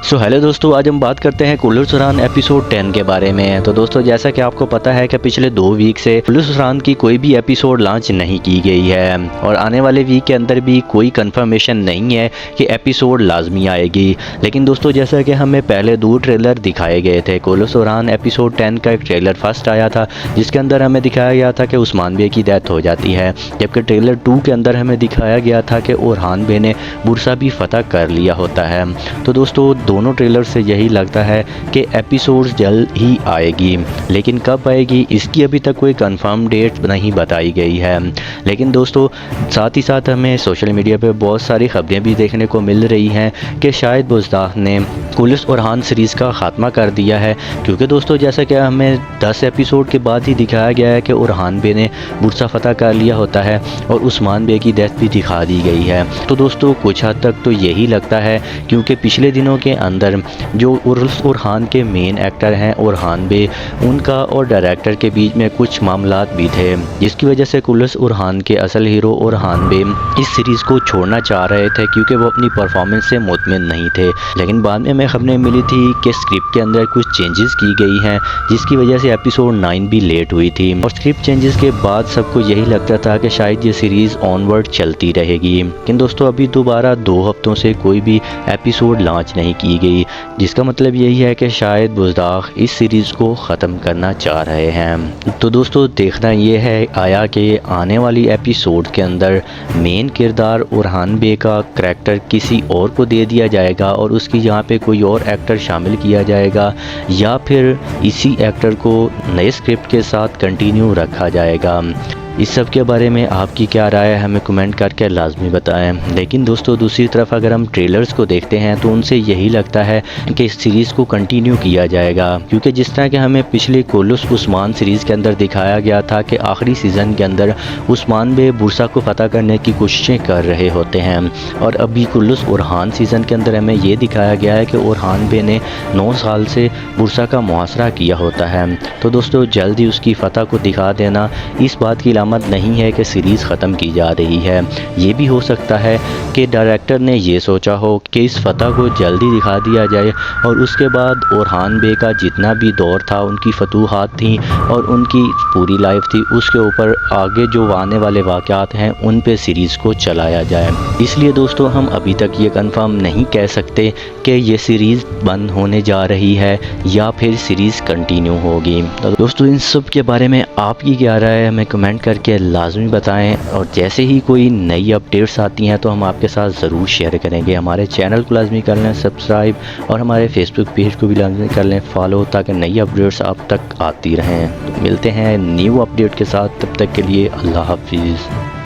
So hello दोस्तों, आज हम बात करते हैं कुल्लू सुरहान एपिसोड 10 के बारे में। तो दोस्तों, जैसा कि आपको पता है कि पिछले 2 वीक से कुल्लू सुरहान की कोई भी एपिसोड लॉन्च नहीं की गई है और आने वाले वीक के अंदर भी कोई कंफर्मेशन नहीं है कि एपिसोड लाजमी आएगी। लेकिन दोस्तों, जैसा कि हमें पहले 2 ट्रेलर दिखाए गए थे। कुल्लू सुरहान एपिसोड 10 का एक ट्रेलर फर्स्ट आया था जिसके अंदर हमें दिखाया गया था कि उस्मान बे की डेथ हो जाती है, जबकि ट्रेलर 2 के अंदर हमें दिखाया गया था कि ओरहान बे ने बुरसा भी फतह कर लिया होता है। तो दोस्तों, दोनों ट्रेलर से यही लगता है कि एपिसोड जल्द ही आएगी, लेकिन कब आएगी इसकी अभी तक कोई कंफर्म डेट नहीं बताई गई है। लेकिन दोस्तों, साथ ही साथ हमें सोशल मीडिया पे बहुत सारी खबरें भी देखने को मिल रही हैं कि शायद बुज़दाह ने कुल्लू ओरहान सीरीज़ का ख़ात्मा कर दिया है, क्योंकि दोस्तों जैसा कि हमें 10 एपिसोड के बाद ही दिखाया गया है कि ओरहान बे ने बुरसा फतह कर लिया होता है और उस्मान बे की डेथ भी दिखा दी गई है। तो दोस्तों, कुछ हद तक तो यही लगता है, क्योंकि पिछले दिनों के अंदर जो ओरहान के मेन एक्टर हैं ओरहान बे, उनका और डायरेक्टर के बीच में कुछ मामलात भी थे, जिसकी वजह से कुल्लू ओरहान के असल हीरो ओरहान बे इस सीरीज़ को छोड़ना चाह रहे थे, क्योंकि वो अपनी परफॉर्मेंस से मुतमिन नहीं थे। लेकिन बाद में हमें खबरें मिली थी कि स्क्रिप्ट के अंदर कुछ चेंजेस की गई हैं, जिसकी वजह से एपिसोड 9 भी लेट हुई थी और स्क्रिप्ट चेंजेस के बाद सबको यही लगता था कि शायद ये सीरीज़ ऑनवर्ड चलती रहेगी। लेकिन दोस्तों, अभी दोबारा 2 हफ्तों से कोई भी एपिसोड लॉन्च नहीं की गई, जिसका मतलब यही है कि शायद बुज़दाह इस सीरीज़ को ख़त्म करना चाह रहे हैं। तो दोस्तों, देखना ये है आया कि आने वाली एपिसोड के अंदर मेन किरदार ओरहान बे का करैक्टर किसी और को दे दिया जाएगा और उसकी जगह पे कोई और एक्टर शामिल किया जाएगा, या फिर इसी एक्टर को नए स्क्रिप्ट के साथ कंटिन्यू रखा जाएगा। इस सब के बारे में आपकी क्या राय है, हमें कमेंट करके लाजमी बताएं। लेकिन दोस्तों, दूसरी तरफ अगर हम ट्रेलर्स को देखते हैं तो उनसे यही लगता है कि इस सीरीज़ को कंटिन्यू किया जाएगा, क्योंकि जिस तरह के हमें पिछले कुल्लू उस्मान सीरीज़ के अंदर दिखाया गया था कि आखिरी सीज़न के अंदर उस्मान बे बुरसा को फतह करने की कोशिशें कर रहे होते हैं, और अभी कुल्लू ओरहान सीज़न के अंदर हमें ये दिखाया गया है कि ओरहान बे ने 9 साल से बुरसा का मुहासरा किया होता है। तो दोस्तों, जल्द ही उसकी फतह को दिखा देना इस बात की मत नहीं है कि सीरीज़ ख़त्म की जा रही है। ये भी हो सकता है कि डायरेक्टर ने ये सोचा हो कि इस फतह को जल्दी दिखा दिया जाए और उसके बाद ओरहान बे का जितना भी दौर था, उनकी फतूहात थी और उनकी पूरी लाइफ थी, उसके ऊपर आगे जो आने वाले वाक़यात हैं उन पे सीरीज़ को चलाया जाए। इसलिए दोस्तों, हम अभी तक ये कंफर्म नहीं कह सकते कि ये सीरीज़ बंद होने जा रही है या फिर सीरीज़ कंटिन्यू होगी। तो दोस्तों, इन सब के बारे में आपकी क्या राय है, हमें कमेंट करके लाजमी बताएं, और जैसे ही कोई नई अपडेट्स आती हैं तो हम आपके साथ ज़रूर शेयर करेंगे। हमारे चैनल को लाजमी कर लें सब्सक्राइब और हमारे फेसबुक पेज को भी लाजमी कर लें फॉलो, ताकि नई अपडेट्स आप तक आती रहें। तो मिलते हैं न्यू अपडेट के साथ, तब तक के लिए अल्लाह हाफिज़।